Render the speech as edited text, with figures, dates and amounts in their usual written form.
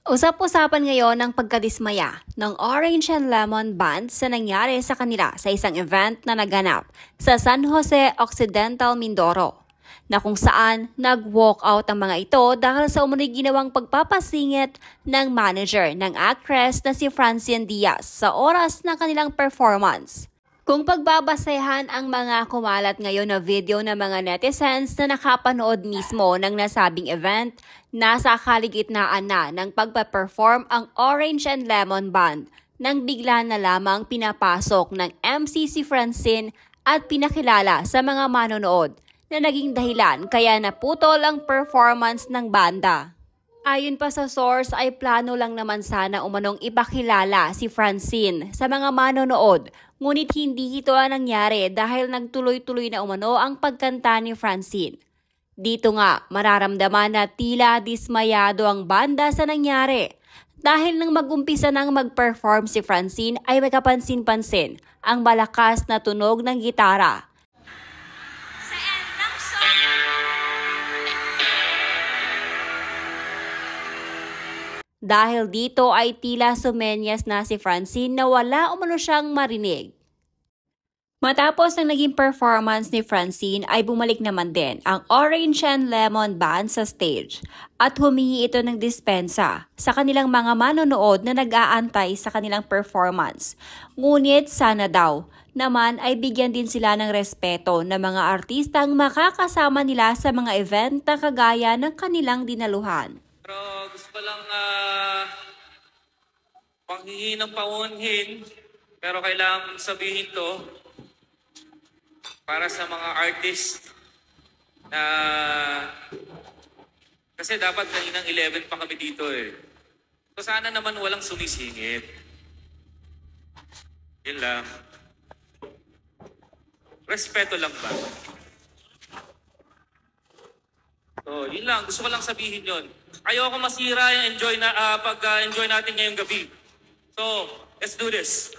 Usap-usapan ngayon ang pagkadismaya ng Orange and Lemon Band sa nangyari sa kanila sa isang event na naganap sa San Jose Occidental, Mindoro, na kung saan nag-walk out ang mga ito dahil sa umunoy ginawang pagpapasingit ng manager ng actress na si Francine Diaz sa oras ng kanilang performance. Kung pagbabasehan ang mga kumalat ngayon na video ng mga netizens na nakapanood mismo ng nasabing event, nasa kaligitnaan na ng pagpa-perform ang Orange and Lemon Band nang bigla na lamang pinapasok ng MC si Francine at pinakilala sa mga manonood na naging dahilan kaya naputol ang performance ng banda. Ayon pa sa source ay plano lang naman sana umanong ipakilala si Francine sa mga manonood, ngunit hindi ito ang nangyari dahil nagtuloy-tuloy na umano ang pagkanta ni Francine. Dito nga mararamdaman na tila dismayado ang banda sa nangyari dahil nang mag-umpisa nang mag-perform si Francine ay may kapansin-pansin ang malakas na tunog ng gitara. Dahil dito ay tila sumenyas na si Francine na wala umano siyang marinig. Matapos ng naging performance ni Francine ay bumalik naman din ang Orange and Lemon Band sa stage at humingi ito ng dispensa sa kanilang mga manonood na nag-aantay sa kanilang performance. Ngunit sana daw naman ay bigyan din sila ng respeto ng mga artistang makakasama nila sa mga event na kagaya ng kanilang dinaluhan. Pero gusto ko lang panghingi ng paunhin, pero kailangan sabihin to para sa mga artist na kasi dapat kaninang 11 pa kami dito eh. So sana naman walang sumisingit. Yun lang. Respeto lang ba? So yun lang, gusto ko lang sabihin yun. Ayoko masira yung pag-enjoy natin ngayong gabi. So, let's do this.